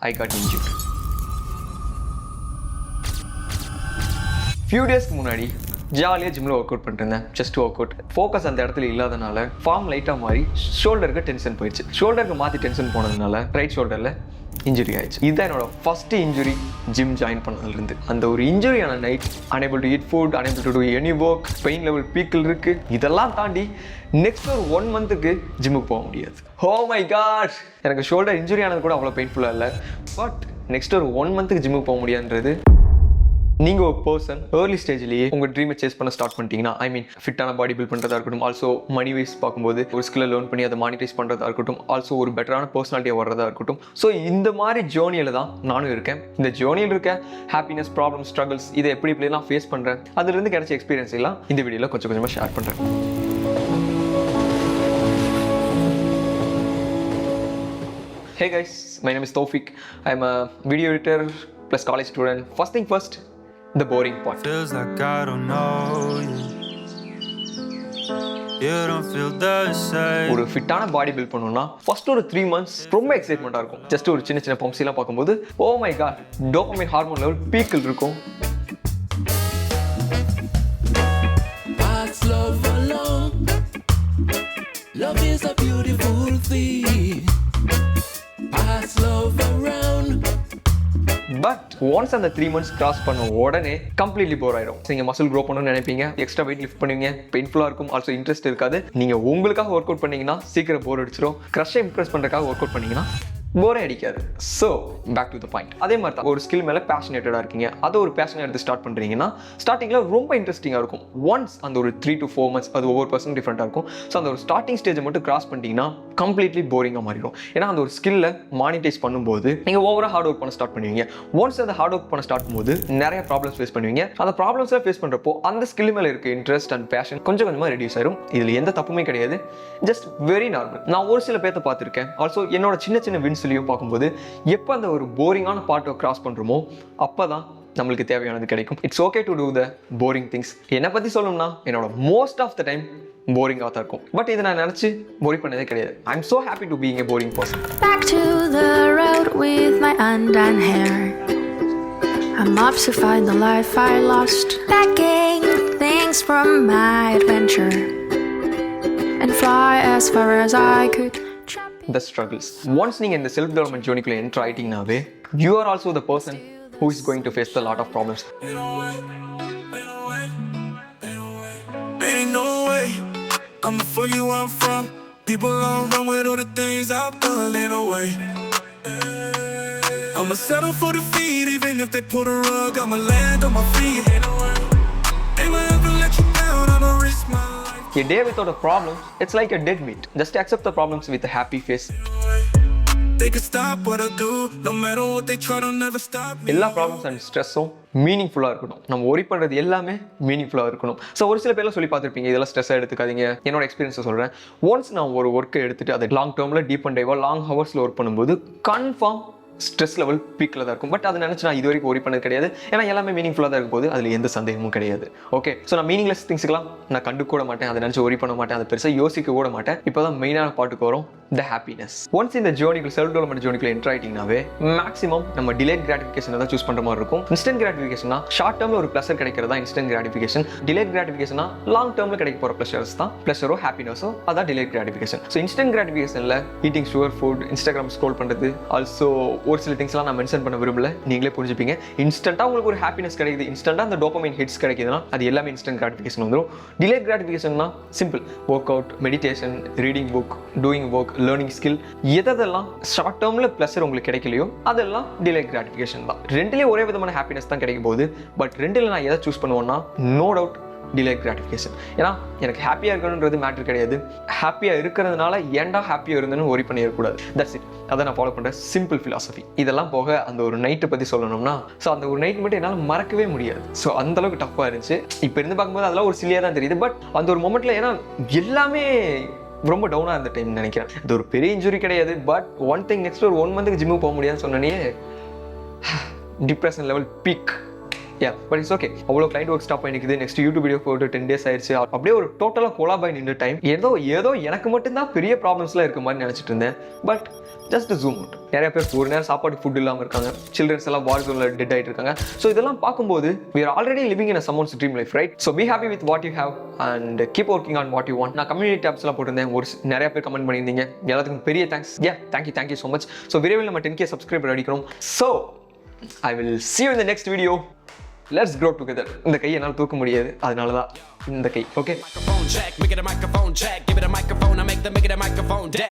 I got injured. Few days முன்னாடி ஜாலியாக ஜிம்மில் ஒர்க் அவுட் பண்ணிருந்தேன். ஜஸ்ட் ஒர்க் அவுட் ஃபோக்கஸ் அந்த இடத்துல இல்லாதனால ஃபார்ம் லைட்டாக மாறி ஷோல்டருக்கு டென்ஷன் போயிடுச்சு. ஷோல்டருக்கு மாற்றி டென்ஷன் போனதுனால ரைட் ஷோல்டரில் இன்ஜுரி ஆயிடுச்சு. இதுதான் என்னோட ஃபர்ஸ்ட் இன்ஜுரி ஜிம் ஜாயின் பண்ணதுலேருந்து. அந்த ஒரு இன்ஜுரியான night unable to eat food, unable to do any work, pain level பீக்கில் இருக்கு. இதெல்லாம் தாண்டி நெக்ஸ்ட் ஒரு 1 மந்த்துக்கு ஜிம்முக்கு போக முடியாது. ஓ மை காட், எனக்கு ஷோல்டர் இன்ஜுரி ஆனது கூட அவ்வளோ பெயின்ஃபுல்லாக இல்லை. பட் நெக்ஸ்ட் ஒரு 1 மந்த்துக்கு ஜிம்முக்கு போக முடியாதுன்றது நீங்கள் ஒரு பர்சன் ஏர்லி ஸ்டேஜ்லேயே உங்கள் ட்ரீமை சேஸ் பண்ண ஸ்டார்ட் பண்ணிட்டீங்கன்னா, ஐ மீன் ஃபிட்டான பாடி பில்ட் பண்ணுறதா இருக்கட்டும், ஆல்சோ மணி வைஸ் பார்க்கும்போது ஒரு ஸ்கில்லை லேர்ன் பண்ணி அதை மானிட்டைஸ் பண்ணுறதா இருக்கட்டும், ஆல்சோ ஒரு பெட்டரான பர்சனாலிட்டியாக வர்றதா இருக்கட்டும். ஸோ இந்த மாதிரி ஜேர்னியில் தான் நானும் இருக்கேன். இந்த ஜேர்னியில் இருக்க ஹாப்பினஸ், ப்ராப்ளம், ஸ்ட்ரகிள்ஸ் இதை எப்படிலாம் ஃபேஸ் பண்ணுறேன், அதுலேருந்து கிடைச்ச எக்ஸ்பீரியன்ஸ் எல்லாம் இந்த வீடியோவில் கொஞ்சம் கொஞ்சமாக ஷேர் பண்ணுறேன். Hey guys, my name is Tawfiq. I'm a video editor plus college student. First thing first, the boring part. Feels like I don't know you. You don't feel the same. ஒரு ஃபிட்டான பாடி build பண்ணனும்னா first ஒரு 3 months ரொம்ப எக்ஸைட்மெண்டா இருக்கும். Just ஒரு சின்ன bumps எல்லாம் பார்க்கும்போது oh my God, dopamine hormone level பீக்கில் இருக்கும். Love is a beautiful thing. Pass love around. But once அந்த 3 months கிராஸ் பண்ண உடனே கம்ப்ளீட்லி போர் ஆயிடும். நீங்கள் மசில் க்ரோ பண்ணணும்னு நினைப்பீங்க, எக்ஸ்ட்ரா வெயிட் லிஃப்ட் பண்ணுவீங்க, பெயின்ஃபுல்லாக இருக்கும், ஆல்சோ இன்ட்ரெஸ்ட் இருக்காது. நீங்கள் உங்களுக்காக ஒர்க் அவுட் பண்ணீங்கன்னா சீக்கிரம் போர் அடிச்சிடும். க்ரஷ்ஷை இம்ப்ரெஸ் பண்ணுறதுக்காக ஒர்க் அவுட் பண்ணீங்கன்னா போரே அடிக்காது. So back to the point. அதே மாதிரி தான் ஒரு ஸ்கில் மேலே பேஷனேட்டடாக இருக்கீங்க, அதை ஒரு பேஷனை எடுத்து ஸ்டார்ட் பண்ணுறீங்கன்னா ஸ்டார்டிங்கில் ரொம்ப இன்ட்ரெஸ்டிங்காக இருக்கும். ஒன்ஸ் அந்த ஒரு 3 to 4 months அது ஒவ்வொரு பர்சன் டிஃப்ரெண்ட்டாக இருக்கும். ஸோ அந்த ஒரு ஸ்டார்டிங் ஸ்டேஜை மட்டும் கிராஸ் பண்ணிட்டீங்கன்னா கம்ப்ளீட்லி போரிங்காக மாறிடும். ஏன்னா அந்த ஒரு ஸ்கில்லை மானிட்டைஸ் பண்ணும்போது நீங்கள் ஓவராக ஹார்ட் ஒர்க் பண்ண ஸ்டார்ட் பண்ணுவீங்க. ஒன்ஸ் அந்த ஹார்ட் ஒர்க் பண்ண ஸ்டார்ட் பண்ணும்போது நிறைய ப்ராப்ளம்ஸ் ஃபேஸ் பண்ணுவீங்க. அந்த ப்ராப்ளம்ஸ்லாம் ஃபேஸ் பண்ணுறப்போ அந்த ஸ்கில் மேலே இருக்க இன்ட்ரெஸ்ட் அண்ட் பேஷன் கொஞ்சம் கொஞ்சமாக ரெடியூஸ் ஆயிடும். இதில் எந்த தப்புமே கிடையாது, ஜஸ்ட் வெரி நார்மல். நான் ஒரு சில பேர்த்த பார்த்துருக்கேன். ஆல்சோ என்னோட சின்ன வின்ஸ்லையும் பார்க்கும்போது எப்போ அந்த ஒரு போரிங்கான பார்ட்டை கிராஸ் பண்ணுறோமோ அப்போ தான் நம்மளுக்கு தேவையானது கிடைக்கும். It's okay to do the boring things. என்னை பற்றி சொல்லணும்னா என்னோட மோஸ்ட் ஆஃப் த டைம் போரிங்காக தான் இருக்கும். பட் இதை நான் நினச்சி போரி பண்ணதே கிடையாது. I am so happy to being a boring person. Back to the road with my undone hair. I'm off to find the life I lost, packing things from my adventure and fly as far as I could. The struggles. Once நீங்க இந்த self development ஜர்னிக்குள்ள enter ஆயிட்டீங்கனாவே you are also the person who is going to face a lot of problems. Ain't no way coming for you where I'm from. People all run with all the things I've done in a way. I'ma settle for defeat even if they pull the rug. I'ma land on my feet. Ain't gonna ever let you down. I'ma risk my life. A day without a problem, it's like a dead meat. Just accept the problems with a happy face. They can stop what I do. No matter what they try, they'll never stop me. எல்லா problems and ஸ்ட்ரெஸ்ஸும் மீனிங்ஃபுல்லாக இருக்கணும். நம்ம worry பண்ணுறது எல்லாமே மீனிங்ஃபுல்லாக இருக்கணும். So ஒரு சில பேர்லாம் சொல்லி பார்த்துருப்பீங்க, இதெல்லாம் ஸ்ட்ரெஸ்ஸாக எடுத்துக்காதீங்க. என்னோட எக்ஸ்பீரியன்ஸை சொல்கிறேன். ஒன்ஸ் நான் ஒரு ஒர்க்கை எடுத்துகிட்டு அதை லாங் டேர்மில் டீப் அண்ட் டைவாக லாங் ஹவர்ஸில் ஒர்க் பண்ணும்போது கன்ஃபார்ம் ஸ்ட்ரெஸ் லெவல் பீக்கில் தான் இருக்கும். பட் அதை நினச்சி நான் இது வரைக்கும் ஒரி பண்ணது கிடையாது. ஏன்னா எல்லாமே மீனிங்ஃபுல்லாக தான் இருக்கும் போது அதில் எந்த சந்தேகமும் கிடையாது. ஓகே, ஸோ நான் மீனிங்லெஸ் திங்ஸ்க்கெலாம் நான் கண்டு கூட மாட்டேன், அதை நினச்சி ஒரி பண்ண மாட்டேன், அதை பெருசாக யோசிக்க கூட மாட்டேன். இப்போ தான் மெயினான பாட்டுக்கு வரும், த ஹாப்பினஸ். ஒன்ஸ் இந்த ஜேர்னிக்குள்ள செல்ஃப் டெவலப்மெண்ட் ஜேர்னிக்குள்ள என்டர் ஆகிட்டிங்கனாவே மேக்ஸிமம் நம்ம டிலேட் கிராட்டிஃபிகேஷனை தான் சூஸ் பண்ணுற மாதிரி இருக்கும். இன்ஸ்டன்ட் கிராட்டிஃபிகேஷனா ஷார்ட் டேர்மில் ஒரு ப்ளஷர் கிடைக்கிறதா இன்ஸ்டன்ட் கிராட்டிஃபிகேஷன். டிலேட் கிராட்டிஃபிகேஷனா லாங் டேர்மில் கிடைக்க போகிற ப்ளஷர்ஸ் தான் ப்ளஷரோ ஹாப்பினஸோ அதான் டிலேட் கிராட்டிஃபிகேஷன். ஸோ இன்ஸ்டன்ட் கிராட்டிஃபிகேஷனில் eating sugar food, Instagram scroll பண்ணுறது, ஆல்சோ ஒரு சில திங்ஸ்லாம் நான் மென்ஷன் பண்ண விரும்பல, நீங்களே புரிஞ்சுப்பீங்க. இன்ஸ்டன்ட்டாக உங்களுக்கு ஒரு ஹாப்பினஸ் கிடைக்குது, இன்ஸ்டன்ட்டாக அந்த டோபமைன் ஹிட்ஸ் கிடைக்குதுன்னா அது எல்லாமே இன்ஸ்டன்ட் கிராட்டிஃபிகேஷன் வந்துடும். டிலேட் கிராட்டிஃபிகேஷன்னா simple, work out, meditation, reading book, doing work, learning skill, எதெல்லாம் ஷார்ட் டேர்மில் ப்ளஷர் உங்களுக்கு கிடைக்கலையோ அதெல்லாம் டிலே கிராட்டிஃபிகேஷன் தான். ரெண்டுலேயே ஒரே விதமான ஹாப்பினஸ் தான் கிடைக்கும் போது. பட் ரெண்டில் நான் எதை சூஸ் பண்ணுவேன்னா நோ டவுட் டிலே கிராட்டிஃபிகேஷன். ஏன்னா எனக்கு ஹாப்பியாக இருக்கணுன்றது மேட்ரு கிடையாது. ஹாப்பியாக இருக்கிறதுனால ஏன்டா ஹாப்பியாக இருந்தேன்னு ஒரி பண்ணிடக்கூடாது. That's it. அதை நான் ஃபாலோ பண்ணுற சிம்பிள் ஃபிலாசபி. இதெல்லாம் போக அந்த ஒரு நைட்டை பற்றி சொல்லணும்னா, ஸோ அந்த ஒரு நைட் மட்டும் என்னால் மறக்கவே முடியாது. ஸோ அந்தளவுக்கு டஃப்பாக இருந்துச்சு. இப்போ இருந்து பார்க்கும்போது அதெல்லாம் ஒரு சிலியாக தான் தெரியுது. பட் அந்த ஒரு மொமெண்ட்டில் ஏன்னா எல்லாமே ரொம்ப டவுனாக இருந்த டைம் நினைக்கிறேன். இது ஒரு பெரிய இன்ஜுரி கிடையாது. பட் ஒன் திங், நெக்ஸ்ட் ஒரு 1 மந்த்துக்கு ஜிம்முக்கு போக முடியாதுன்னு சொன்னே depression level peak. But it's okay. அவ்வளோ கிளைண்ட் ஒர்க் ஸ்டாப் ஆகிக்குது. நெக்ஸ்ட் யூடியூப் வீடியோ போட்டு 10 days ஆயிடுச்சு. அப்படியே ஒரு டோட்டலாக கொலாபாய் நின்று டைம். ஏதோ எனக்கு மட்டும்தான் பெரிய ப்ராப்ளம்ஸ்லாம் இருக்க மாதிரி நினச்சிட்டு இருந்தேன். But just zoom out. நிறைய பேர் ஒரு நேரம் சாப்பாடு ஃபுட் இல்லாமல் இருக்காங்க, சில்ட்ரன்ஸ் எல்லாம் வார் ஜோனில் டெட் ஆகிட்டு இருக்காங்க. ஸோ இதெல்லாம் பார்க்கும்போது we are already living in a someone's dream life, right? So be happy with what you have and keep working on what you want. நான் கம்யூனிட்டி டாப்ஸ்லாம் போட்டிருந்தேன், நிறைய பேர் கமெண்ட் பண்ணியிருந்தீங்க, எல்லாத்துக்கும் பெரிய thanks. Thank you so much. So விரைவில் நம்ம 10K subscriber அடிக்கணும். So I will see you in the next video. Let's grow together. இந்த கையை என்னால் தூக்க முடியாது, அதனால தான் இந்த கை. Okay. Microphone check, make it a microphone check. Give it a microphone, I make it a microphone deck.